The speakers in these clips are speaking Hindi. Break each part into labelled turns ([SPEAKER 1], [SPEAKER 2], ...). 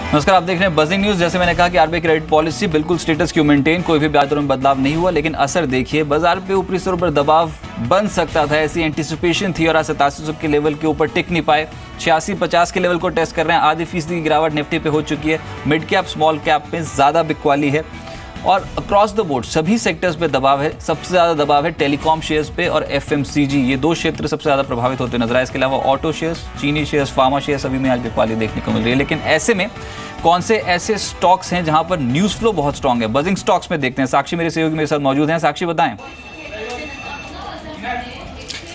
[SPEAKER 1] नमस्कार, आप देख रहे हैं बजिंग न्यूज। जैसे मैंने कहा कि आरबीआई क्रेडिट पॉलिसी बिल्कुल स्टेटस क्यू मेंटेन, कोई भी ब्याज दरों में बदलाव नहीं हुआ, लेकिन असर देखिए बाजार पे ऊपरी स्तरों पर दबाव बन सकता था, ऐसी एंटिसिपेशन थी और आज 8700 के लेवल के ऊपर टिक नहीं पाए। 8650 के लेवल को टेस्ट कर रहे हैं। आधी फीसदी की गिरावट निफ्टी पे हो चुकी है। मिड कैप स्मॉल कैप में ज्यादा बिकवाली है और अक्रॉस द बोर्ड सभी सेक्टर्स पे दबाव है। सबसे ज्यादा दबाव है टेलीकॉम शेयर्स पे और एफएमसीजी, ये दो क्षेत्र सबसे ज्यादा प्रभावित होते नजर आए। इसके अलावा ऑटो शेयर्स, चीनी शेयर्स, फार्मा शेयर्स अभी में आज बिकवाली देखने को मिल रही है। लेकिन ऐसे में कौन से ऐसे स्टॉक्स हैं जहां पर न्यूज फ्लो बहुत स्ट्रांग है? बजिंग स्टॉक्स में देखते हैं। साक्षी मेरे सहयोगी मेरे साथ मौजूद हैं। साक्षी बताएं।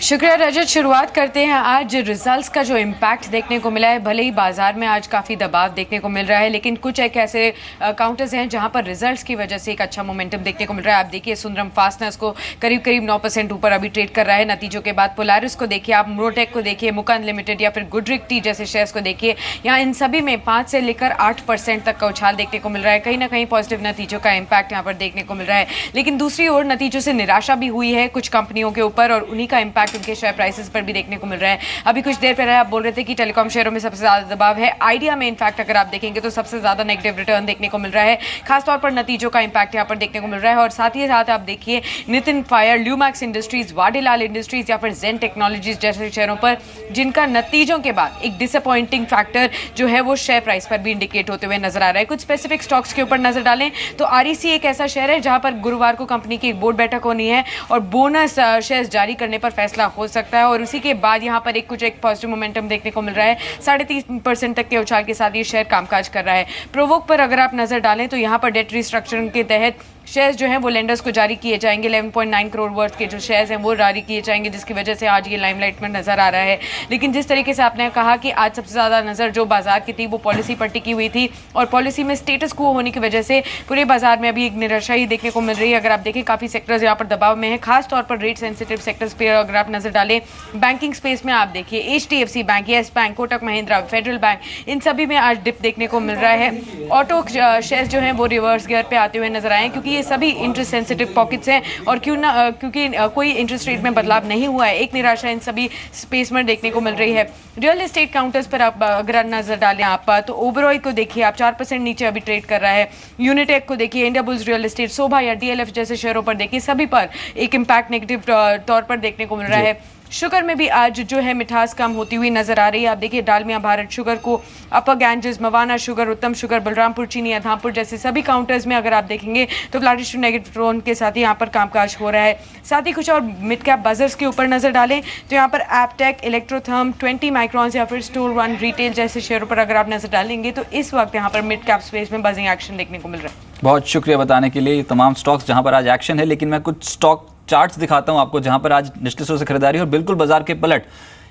[SPEAKER 2] शुक्रिया रजत। शुरुआत करते हैं आज रिजल्ट्स का जो इम्पैक्ट देखने को मिला है। भले ही बाजार में आज काफ़ी दबाव देखने को मिल रहा है, लेकिन कुछ एक ऐसे काउंटर्स हैं जहां पर रिजल्ट्स की वजह से एक अच्छा मोमेंटम देखने को मिल रहा है। आप देखिए सुंदरम फास्टनर्स को करीब 9% ऊपर अभी ट्रेड कर रहा है नतीजों के बाद। पोलारिस को देखिए, आप मोरोटेक को देखिए, मुकान लिमिटेड या फिर गुडरिक टी जैसे शेयर्स को देखिए, यहाँ इन सभी में 5 से लेकर 8% तक का उछाल देखने को मिल रहा है। कहीं ना कहीं पॉजिटिव नतीजों का इम्पैक्ट यहाँ पर देखने को मिल रहा है। लेकिन दूसरी ओर नतीजों से निराशा भी हुई है कुछ कंपनियों के ऊपर और उन्हीं का इम्पैक्ट उनके शेयर प्राइसेस पर भी देखने को मिल रहा है। अभी कुछ देर पहले आप बोल रहे थे कि टेलीकॉम शेयरों में सबसे ज्यादा दबाव है। आइडिया में इनफैक्ट अगर आप देखेंगे तो सबसे ज्यादा नेगेटिव रिटर्न देखने को मिल रहा है। खासतौर पर नतीजों का इम्पैक्ट यहाँ पर देखने को मिल रहा है। और साथ ही साथ आप देखिए Nitin fire, Lumax industries, Vadilal industries या फिर जेन टेक्नोलॉजीज जैसे शेयरों पर जिनका नतीजों के बाद एक डिसअपॉइंटिंग फैक्टर जो है वो शेयर प्राइस पर भी इंडिकेट होते हुए नजर आ रहा है। कुछ स्पेसिफिक स्टॉक्स के ऊपर नजर डालें तो आरईसी एक ऐसा शेयर है जहां पर गुरुवार को कंपनी की एक बोर्ड बैठक होनी है और बोनस शेयर्स जारी करने पर फैसला हो सकता है और उसी के बाद यहाँ पर एक पॉजिटिव मोमेंटम देखने को मिल रहा है। 3.5% तक के उछाल के साथ ये शेयर कामकाज कर रहा है। प्रोवोक पर अगर आप नजर डालें तो यहाँ पर डेट रिस्ट्रक्चरिंग के तहत शेयर्स जो हैं वो लेंडर्स को जारी किए जाएंगे। 11.9 करोड़ वर्थ के जो शेयर्स हैं वो जारी किए जाएंगे, जिसकी वजह से आज ये लाइमलाइट में नजर आ रहा है। लेकिन जिस तरीके से आपने कहा कि आज सबसे ज्यादा नजर जो बाजार की थी वो पॉलिसी पर टिकी हुई थी और पॉलिसी में स्टेटस क्वो होने की वजह से पूरे बाजार में अभी एक निराशा ही देखने को मिल रही है। अगर आप देखें काफी सेक्टर्स यहाँ पर दबाव में है, खासतौर पर रेट सेंसिटिव सेक्टर्स पर अगर आप नजर डालें। बैंकिंग स्पेस में आप देखिए HDFC bank, yes bank, Kotak Mahindra, federal bank, इन सभी में आज डिप देखने को मिल रहा है। ऑटो शेयर्स जो हैं वो रिवर्स गियर पे आते हुए नजर आए क्योंकि ये सभी इंटरेस्ट सेंसिटिव पॉकेट्स हैं और क्योंकि कोई इंटरेस्ट रेट में बदलाव नहीं हुआ है, एक निराशा इन सभी स्पेस में देखने को मिल रही है। रियल एस्टेट काउंटर्स पर आप अगर नजर डालें आप तो ओबेरॉय को देखिए, आप 4% नीचे अभी ट्रेड कर रहा है। यूनिटेक को देखिए, इंडिया बुल्स रियल एस्टेट, शोभा या DLF जैसे शेयरों पर देखिए, सभी पर एक इम्पैक्ट नेगेटिव तौर पर देखने को मिल रहा है। शुगर में भी आज जो है मिठास कम होती हुई नजर आ रही है। आप देखिए डालमिया भारत शुगर को, अपर गैंजेस, मवाना शुगर, उत्तम शुगर, बलरामपुर चीनी, अधामपुर जैसे सभी काउंटर्स में अगर आप देखेंगे तो फ्लैटिश टू नेगेटिव टोन के साथ ही यहाँ पर कामकाज हो रहा है। साथ ही कुछ और मिड कैप बजर्स के ऊपर नजर डालें तो यहाँ पर एपटेक, इलेक्ट्रोथर्म, 20 माइक्रॉन्स या फिर स्टोर वन रिटेल जैसे शेयरों पर अगर आप नजर डालेंगे तो इस वक्त यहाँ पर मिड कैप स्पेस में बजिंग एक्शन देखने को मिल रहा है।
[SPEAKER 1] बहुत शुक्रिया बताने के लिए। तमाम स्टॉक्स जहां पर आज एक्शन है, लेकिन मैं कुछ स्टॉक चार्ट्स दिखाता हूं आपको जहां पर आज निचले स्तर से खरीदारी और बिल्कुल बाजार के पलट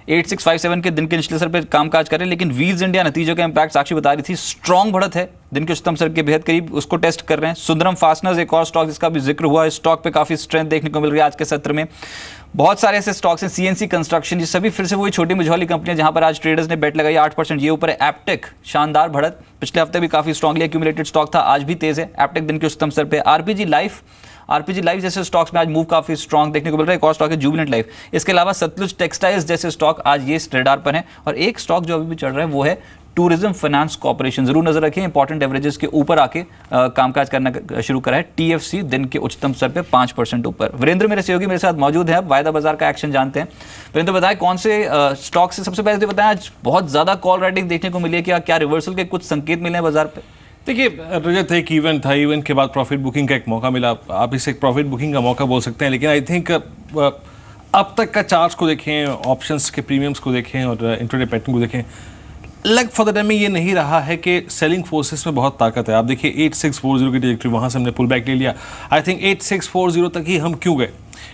[SPEAKER 1] 8657 के दिन के निचले स्तर पर कामकाज कर रहे हैं। लेकिन व्हील्स इंडिया नतीजों का इम्पैक्ट साक्षी बता रही थी, स्ट्रॉन्ग बढ़त है दिन के उच्चतम स्तर के बेहद करीब, उसको टेस्ट कर रहे हैं। सुंदरम फास्टनर्स एक और स्टॉक जिसका भी जिक्र हुआ है, स्टॉक पे काफी स्ट्रेंथ देखने को मिल रही है आज के सत्र में। बहुत सारे ऐसे स्टॉक्स हैं, CNC कंस्ट्रक्शन, ये सभी फिर से वही छोटी मझोली कंपनियां जहां पर आज ट्रेडर्स ने बेट लगाई 8%। ये ऊपर है एपटेक, शानदार बढ़त, पिछले हफ्ते भी काफी स्ट्रांगली एक्यूमुलेटेड स्टॉक था, आज भी तेज है एपटेक दिन के उच्चतम स्तर पे। आरपीजी लाइफ जैसे स्टॉक्स में आज मूव काफी स्ट्रांग देखने को मिल रहा है। एक और स्टॉक है जुबिलेंट लाइफ। इसके अलावा सतलुज टेक्सटाइल्स जैसे स्टॉक आज ये रेडार पर है। और एक स्टॉक जो अभी भी चढ़ रहा है वो है टूरिज्म फाइनेंस कॉर्पोरेशन। जरूर नजर रखें, इंपॉर्टेंट एवरेजेस के ऊपर आके कामकाज करना शुरू करा है। TFC दिन के उच्चतम स्तर पे 5% ऊपर। वीरेंद्र मेरे सहयोगी मेरे साथ मौजूद है, अब वायदा बाजार का एक्शन जानते हैं। वीरेंद्र बताएं कौन से स्टॉक से सबसे पहले तो बताएं, आज बहुत ज्यादा कॉल राइटिंग देखने को मिली है, क्या रिवर्सल के कुछ संकेत मिले हैं बाजार पे?
[SPEAKER 3] देखिए रजत, एक इवेंट था, इवेंट के बाद प्रॉफिट बुकिंग का एक मौका मिला, आप इसे एक प्रॉफिट बुकिंग का मौका बोल सकते हैं। लेकिन आई थिंक अब तक का चार्ट्स को देखें, ऑप्शंस के प्रीमियम्स को देखें और इंट्राडे पैटर्न को देखें, लग फॉर द टाइम में ये नहीं रहा है कि सेलिंग फोर्सेस में बहुत ताकत है। आप देखिए 8640 की ट्रैजेक्टरी, वहाँ से हमने पुल बैक ले लिया। आई थिंक 8640 तक ही हम क्यों गए,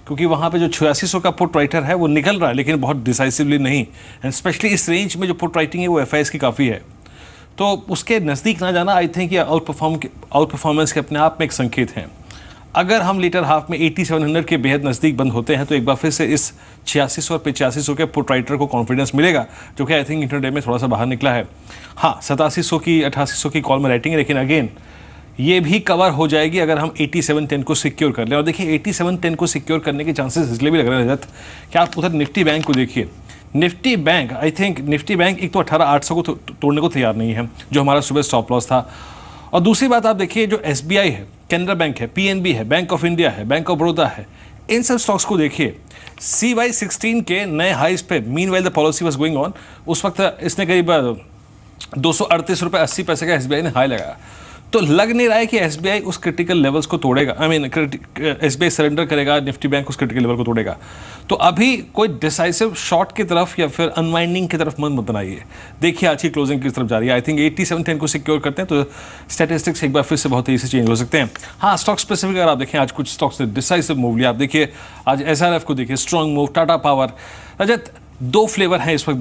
[SPEAKER 3] क्योंकि वहाँ पे जो 8600 का पुट राइटर है वो निकल रहा है, लेकिन बहुत डिसाइसिवली नहीं। एंड स्पेशली इस रेंज में जो पुट राइटिंग है वो FIs की काफ़ी है, तो उसके नज़दीक ना जाना आई थिंक ये आउट परफॉर्मेंस के अपने आप में एक संकेत हैं। अगर हम लेटर हाफ में 8700 के बेहद नज़दीक बंद होते हैं तो एक बार फिर से इस 8600 और 8500 के पुट राइटर को कॉन्फिडेंस मिलेगा, जो कि आई थिंक इंटरडे में थोड़ा सा बाहर निकला है। हाँ, 8700 की 8800 की कॉल में राइटिंग है, लेकिन अगेन ये भी कवर हो जाएगी अगर हम 8710 को सिक्योर कर लें। और देखिए 8710 को सिक्योर करने के चांसेस इसलिए भी लग रहे हैं रजत कि आप उधर निफ्टी बैंक को देखिए, Nifty bank, I think Nifty bank एक तो 18,800 को तोड़ने को तैयार नहीं है, जो हमारा सुबह स्टॉप लॉस था। और दूसरी बात आप देखिए, जो SBI है, कैनरा बैंक है, PNB है, बैंक ऑफ इंडिया है, बैंक ऑफ बड़ौदा है, इन सब स्टॉक्स को देखिए CY16 के नए हाइस पे, meanwhile the policy was going on, उस वक्त इसने करीब 238 रुपये 80 पैसे का SBI ने हाई लगाया। तो लग नहीं रहा है कि SBI उस क्रिटिकल लेवल्स को तोड़ेगा, SBI सरेंडर करेगा, निफ्टी बैंक उस क्रिटिकल लेवल को तोड़ेगा। तो अभी कोई डिसाइसिव शॉर्ट की तरफ या फिर अनवाइंडिंग की तरफ मन मत बनाइए। देखिए आज की क्लोजिंग की तरफ जा रही है। आई थिंक 8710 को सिक्योर करते हैं तो स्टैटिस्टिक्स एक बार फिर से बहुत तेजी से चेंज हो सकते हैं। हाँ, स्टॉक स्पेसिफिक अगर आप देखें, आज कुछ स्टॉक्स ने डिसाइसिव मूव लिया। आप देखिए आज SRF को देखिए, स्ट्रॉन्ग मूव, टाटा पावर। रजत, दो फ्लेवर हैं इस वक्त,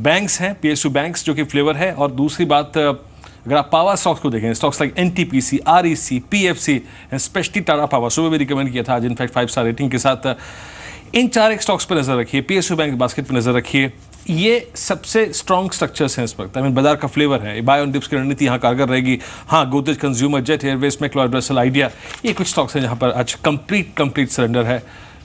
[SPEAKER 3] बैंक्स हैं, PSU बैंक्स जो कि फ्लेवर है, और दूसरी बात अगर आप पावर स्टॉक्स को देखें, stocks like NTPC, REC, PFC and specially Tata power, सुबह भी रिकमेंड किया था आज इनफैक्ट 5 स्टार रेटिंग के साथ। इन 4 एक स्टॉक्स पर नजर रखिए, PSU बैंक बास्केट पर नजर रखिए। ये सबसे स्ट्रॉन्ग स्ट्रक्चर्स हैं इस वक्त। आई मीन बाजार का फ्लेवर है, बाय ऑन डिप्स की रणनीति यहाँ कारगर रहेगी। हाँ, Godrej consumer, jet airways, McLeod Russel, idea, ये कुछ स्टॉक्स हैं जहाँ पर आज कंप्लीट सरेंडर है।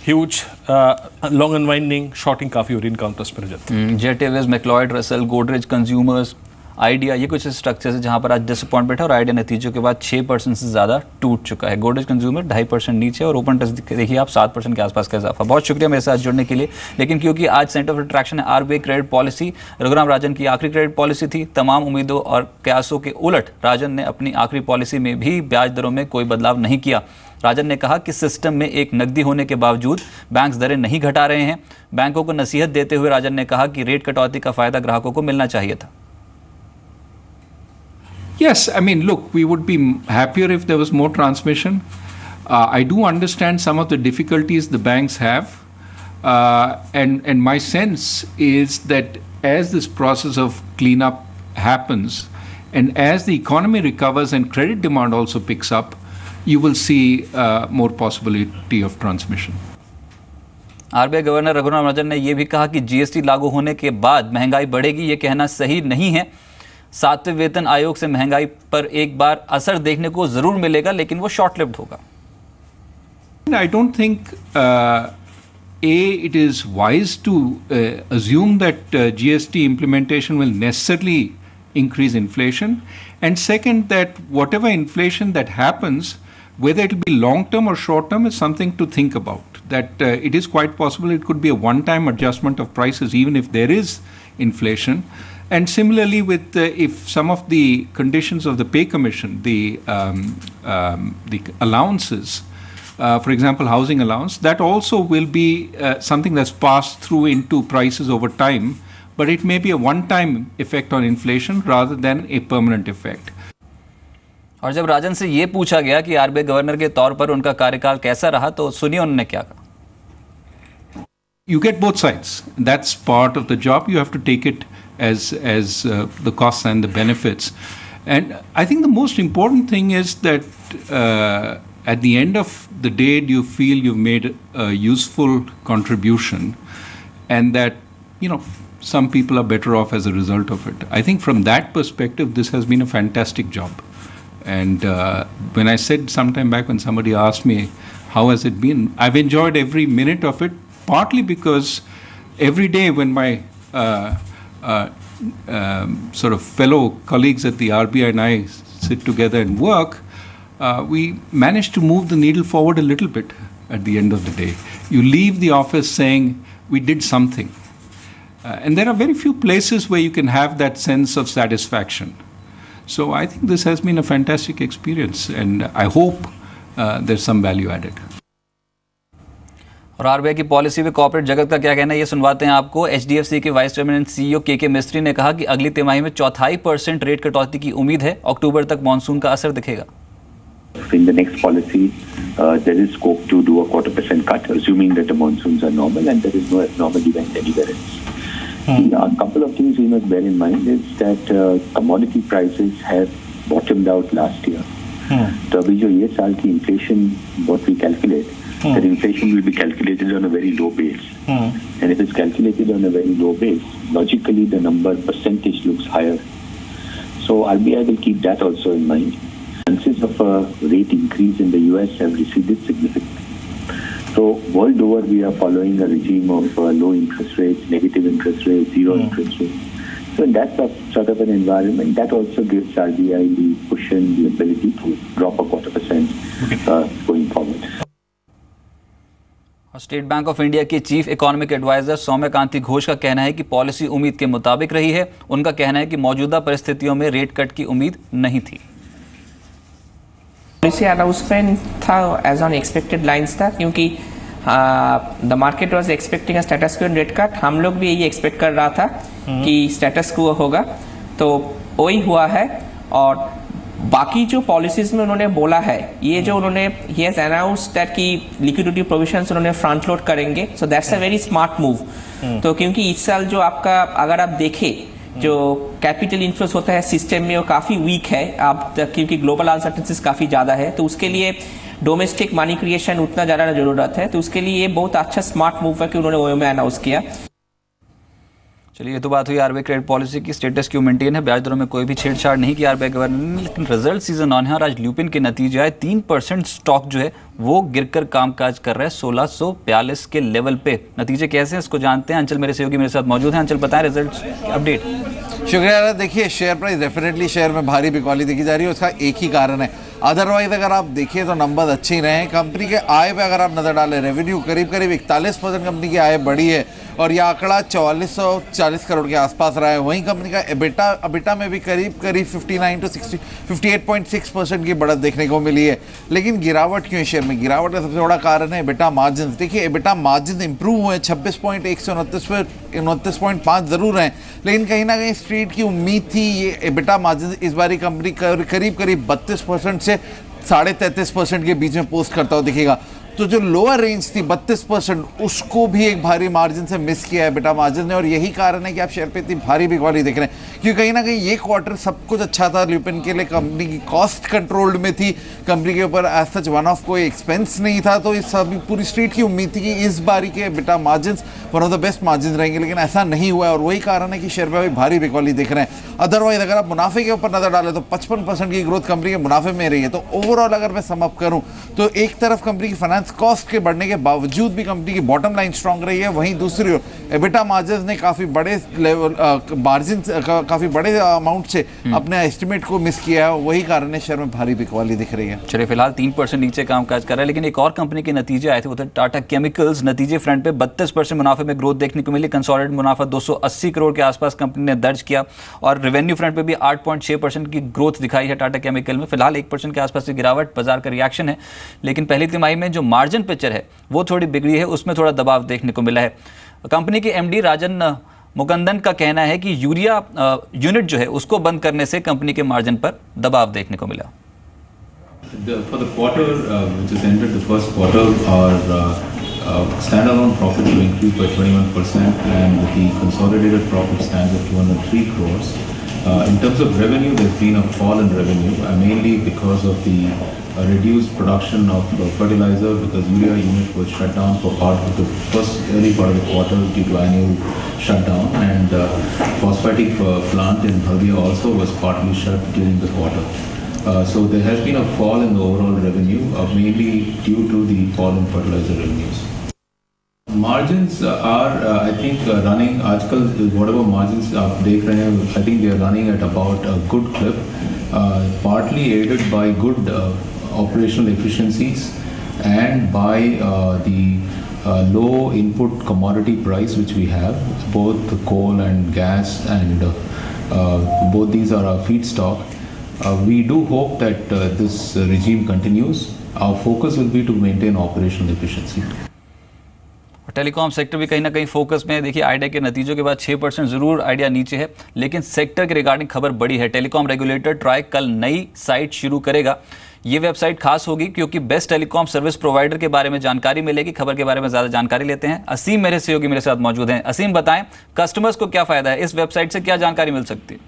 [SPEAKER 3] ह्यूज लॉन्ग अनवाइंडिंग, शॉर्टिंग काफ़ी हो रही है इन काउंटर्स पर।
[SPEAKER 1] Jet airways, McLeod Russel, Godrej consumers, idea, ये कुछ स्ट्रक्चर्स है जहाँ पर आज डिसअपॉइंटमेंट है और आइडिया नतीजों के बाद 6% से ज़्यादा टूट चुका है। गोदरेज कंज्यूमर 2.5% नीचे और ओपन टेस्ट देखिए आप 7% के आसपास का इजाफा। बहुत शुक्रिया मेरे साथ जुड़ने के लिए। लेकिन क्योंकि आज सेंटर ऑफ अट्रैक्शन है RBI credit policy, Raghuram Rajan की आखिरी क्रेडिट पॉलिसी थी। तमाम उम्मीदों और कयासों के उलट राजन ने अपनी आखिरी पॉलिसी में भी ब्याज दरों में कोई बदलाव नहीं किया। राजन ने कहा कि सिस्टम में एक नकदी होने के बावजूद बैंक्स दरें नहीं घटा रहे हैं। बैंकों को नसीहत देते हुए राजन ने कहा कि रेट कटौती का फायदा ग्राहकों को मिलना चाहिए था।
[SPEAKER 4] Yes, I mean, look, we would be happier if there was more transmission. I do understand some of the difficulties the banks have, and my sense is that as this process of cleanup happens, and as the economy recovers and credit demand also picks up, you will see more possibility of transmission.
[SPEAKER 1] RBI governor Raghuram Rajan ने यह भी कहा कि GST लागू होने के बाद महंगाई बढ़ेगी, ये कहना सही नहीं है। 7वें वेतन आयोग से महंगाई पर एक बार असर देखने को जरूर मिलेगा, लेकिन वो शॉर्ट लिव्ड होगा।
[SPEAKER 4] I don't think it is wise to assume that GST implementation will necessarily increase inflation, and second, that whatever inflation that happens, whether it will be long term or short term, is something to think about. That it is quite possible it could be a one-time adjustment of prices, even if there is inflation. And similarly, with if some of the conditions of the pay commission, the allowances, for example, housing allowance, that also will be something that's passed through into prices over time, but it may be a one-time effect on inflation rather than a permanent effect.
[SPEAKER 1] और जब राजन से ये पूछा गया कि RBI गवर्नर के तौर पर उनका कार्यकाल कैसा रहा, तो सुनिए उन्होंने क्या कहा।
[SPEAKER 4] You get both sides. That's part of the job. You have to take it as the costs and the benefits. And I think the most important thing is that at the end of the day, you feel you've made a useful contribution, and that, you know, some people are better off as a result of it. I think from that perspective, this has been a fantastic job. And when I said sometime back, when somebody asked me, how has it been? I've enjoyed every minute of it, partly because every day when my sort of fellow colleagues at the RBI and I sit together and work, we manage to move the needle forward a little bit at the end of the day. You leave the office saying, we did something. And there are very few places where you can have that sense of satisfaction. So I think this has been a fantastic experience, and I hope there's some value added.
[SPEAKER 1] और RBI की पॉलिसी पे कॉर्पोरेट जगत का क्या कहना है, ये सुनवाते हैं आपको। HDFC के vice chairman and CEO KK मिस्त्री ने कहा कि अगली तिमाही में 0.25% रेट कटौती की उम्मीद है। अक्टूबर तक मानसून का असर दिखेगा।
[SPEAKER 5] In the next policy, there is scope to do a 0.25% cut, assuming that the monsoons are normal and there is no abnormal event anywhere else. A couple of things we must bear in mind is that commodity prices have bottomed out last year. तो अभी जो ये साल की inflation, what we calculate, that inflation will be calculated on a very low base. And if it's calculated on a very low base, logically the number percentage looks higher. So RBI will keep that also in mind. Chances of a rate increase in the US have receded significantly. So world over, we are following a regime of low interest rates, negative interest rates, zero interest rates. So in that sort of an environment, that also gives RBI the cushion, the ability to drop 0.25% going forward.
[SPEAKER 1] State bank of India के chief economic adviser Soumyakanti Ghosh का कहना है कि पॉलिसी उम्मीद के मुताबिक रही है। उनका कहना है कि मौजूदा परिस्थितियों में रेट कट की उम्मीद नहीं थी।
[SPEAKER 6] पॉलिसी अनाउंसमेंट था एज ऑन एक्सपेक्टेड लाइंस था, क्योंकि the market was expecting a status quo rate cut. हम लोग भी यही एक्सपेक्ट कर रहा था कि स्टेटस क्वो होगा, तो वही हुआ है। और बाकी जो पॉलिसीज में उन्होंने बोला है, ये जो उन्होंने ही हैज अनाउंस्ड दैट कि लिक्विडिटी प्रोविजंस उन्होंने फ्रंट लोड करेंगे, so that's a very smart move. तो क्योंकि इस साल जो आपका अगर आप देखें जो कैपिटल इन्फ्लोस होता है सिस्टम में वो काफ़ी वीक है, आप क्योंकि ग्लोबल अनसर्टेनिटीज काफ़ी ज़्यादा है, तो उसके लिए डोमेस्टिक मनी क्रिएशन उतना ज़्यादा ज़रूरत है। तो उसके लिए ये बहुत अच्छा स्मार्ट मूव है कि उन्होंने ओएमए अनाउंस किया।
[SPEAKER 1] चलिए, ये तो बात हुई आरबीआई क्रेडिट पॉलिसी की। स्टेटस क्यू मेंटेन है, ब्याज दरों में कोई भी छेड़छाड़ नहीं की आरबीआई गवर्नर ने। लेकिन रिजल्ट सीजन ऑन है और आज ल्यूपिन के नतीजे आए। 3% स्टॉक जो है वो गिरकर कामकाज कर रहा है 1642 के लेवल पे। नतीजे कैसे हैं इसको जानते हैं। अंचल मेरे सहयोगी मेरे साथ मौजूद हैं। अंचल, बताएं रिजल्ट अपडेट।
[SPEAKER 7] शुक्रिया। देखिए, शेयर प्राइस डेफिनेटली शेयर में भारी बिकवाली देखी जा रही है। उसका एक ही कारण है, अदरवाइज अगर आप देखिए तो नंबर अच्छे ही रहे हैं। कंपनी के आय पे अगर आप नजर डालें, रेवेन्यू करीब 41% कंपनी की आय बढ़ी है और यह आंकड़ा 4440 करोड़ के आसपास रहा है। वहीं कंपनी का एबिटा में भी करीब 59 to 58.6% की बढ़त देखने को मिली है। लेकिन गिरावट क्यों है शेयर में? गिरावट का सबसे बड़ा कारण है एबिटा मार्जिन। देखिए, एबिटा मार्जिन इंप्रूव हुए 26.1 से 29.5 जरूर हैं, लेकिन कहीं ना कहीं स्ट्रीट की उम्मीद थी ये एबिटा मार्जिन इस बार कंपनी करीब 32% से 33.5% के बीच में पोस्ट करता हुआ दिखेगा। तो जो लोअर रेंज थी 32%, उसको भी एक भारी मार्जिन से मिस किया है बेटा मार्जिन ने, और यही कारण है कि आप शेयर पे इतनी भारी बिकवाली देख रहे हैं। क्योंकि कहीं ना कहीं ये क्वार्टर सब कुछ अच्छा था ल्यूपिन के लिए, कंपनी की कॉस्ट कंट्रोल्ड में थी, कंपनी के ऊपर एज सच वन ऑफ कोई एक्सपेंस नहीं था। तो इस सभी पूरी स्ट्रीट की उम्मीद थी कि इस बारी के बेटा margin one of the best margin रहेंगे, लेकिन ऐसा नहीं हुआ है और वही कारण है कि शेयर पे भारी बिकवाली देख रहे हैं। अदरवाइज अगर आप मुनाफे के ऊपर नजर डालें तो 55% की ग्रोथ कंपनी के मुनाफे में रही है। तो ओवरऑल अगर मैं सम अप करूं तो एक तरफ कंपनी की फाइनेंस कॉस्ट के बढ़ने के बावजूद भी कंपनी की बॉटम लाइन स्ट्रांग रही है, वहीं दूसरी ओर एबिटा मार्जिन ने काफी बड़े लेवल मार्जिन काफी बड़े अमाउंट से अपने एस्टिमेट को मिस किया है। वही कारण है शेयर में भारी बिकवाली दिख रही है।
[SPEAKER 1] चलिए, फिलहाल 3% नीचे कामकाज कर रहा है। लेकिन एक और कंपनी के नतीजे आए थे, वो थे टाटा केमिकल्स। नतीजे फ्रंट पे 32% मुनाफे में ग्रोथ देखने को मिली। कंसोलिडेटेड मुनाफा 280 करोड़ के आसपास कंपनी ने दर्ज किया और रेवेन्यू फ्रंट पे भी 8.6% की ग्रोथ दिखाई है टाटा केमिकल में। फिलहाल 1% के आसपास की गिरावट, बाजार का रिएक्शन है। लेकिन पहली तिमाही में जो मार्जिन पिक्चर है वो थोड़ी बिगड़ी है, उसमें थोड़ा दबाव देखने को मिला है। कंपनी के एमडी राजन मुकुंदन का कहना है कि यूरिया यूनिट जो है उसको बंद करने से कंपनी के मार्जिन पर दबाव देखने को मिला।
[SPEAKER 8] For the quarter which has ended, the first quarter, our standalone profit increased by 21% and the consolidated profit stands at 203 crores. In terms of revenue, there's been a fall in revenue, mainly because of the reduced production of fertilizer, because urea unit was shut down for part of the early part of the quarter due to annual shutdown, and phosphatic plant in Haldia also was partly shut during the quarter. So there has been a fall in the overall revenue, mainly due to the fall in fertilizer revenues. Margins are, I think, running. आजकल whatever margins आप देख रहे हैं, I think they are running at about a good clip, partly aided by good operational efficiencies and by the low input commodity price which we have, both coal and gas, and both these are our feedstock. We do hope that this regime continues. Our focus will be to maintain operational efficiency.
[SPEAKER 1] Telecom sector भी कहीं ना कहीं फोकस में है। देखिए, आइडिया के नतीजों के बाद 6% जरूर आइडिया नीचे है, लेकिन सेक्टर के रिगार्डिंग खबर बड़ी है। टेलीकॉम रेगुलेटर ट्राई कल नई साइट शुरू करेगा। ये वेबसाइट खास होगी क्योंकि बेस्ट टेलीकॉम सर्विस प्रोवाइडर के बारे में जानकारी मिलेगी। खबर के बारे में ज्यादा जानकारी लेते हैं। असीम मेरे सहयोगी मेरे साथ मौजूद हैं। असीम, बताएं कस्टमर्स को क्या फायदा है, इस वेबसाइट से क्या जानकारी मिल सकती है?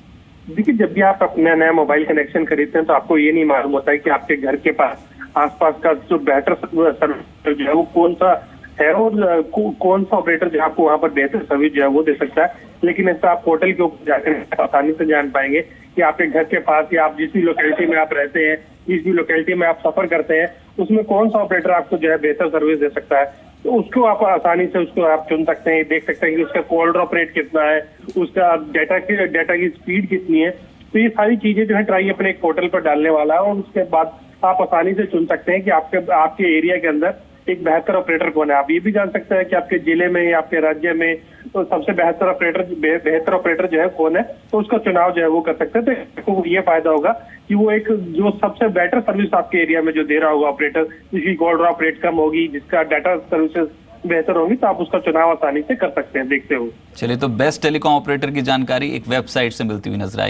[SPEAKER 9] देखिए, जब भी आप अपना नया मोबाइल कनेक्शन खरीदते हैं तो आपको ये नहीं मालूम होता है कि आपके घर के पास आसपास का जो बेहतर सर्विस जो है वो कौन सा है और कौन सा ऑपरेटर जो आपको वहाँ पर बेहतर सर्विस जो है वो दे सकता है। लेकिन ऐसा आप पोर्टल के ऊपर जाकर आसानी से जान पाएंगे कि आपके घर के पास या आप जिस भी लोकेलिटी में आप रहते हैं, जिस भी लोकेलिटी में आप सफर करते हैं, उसमें कौन सा ऑपरेटर आपको जो है बेहतर सर्विस दे सकता है, तो उसको आप आसानी से उसको आप चुन सकते हैं, देख सकते हैं कि उसका कॉल ड्रॉप रेट कितना है, उसका डेटा की स्पीड कितनी है। तो ये सारी चीजें जो है ट्राई अपने एक पोर्टल पर डालने वाला है, और उसके बाद आप आसानी से चुन सकते हैं कि आपके एरिया के अंदर एक बेहतर ऑपरेटर कौन है। आप ये भी जान सकते हैं कि आपके जिले में या आपके राज्य में तो सबसे बेहतर ऑपरेटर जो है कौन है, तो उसका चुनाव जो है वो कर सकते हैं। तो आपको ये फायदा होगा कि वो एक जो सबसे बेटर सर्विस आपके एरिया में जो दे रहा होगा ऑपरेटर, जिसकी कॉल ड्रॉप रेट कम होगी, जिसका डाटा सर्विसेज बेहतर होगी, तो आप उसका चुनाव आसानी से कर सकते हैं देखते हुए।
[SPEAKER 1] चलिए, तो बेस्ट टेलीकॉम ऑपरेटर की जानकारी एक वेबसाइट से मिलती हुई नजर आई।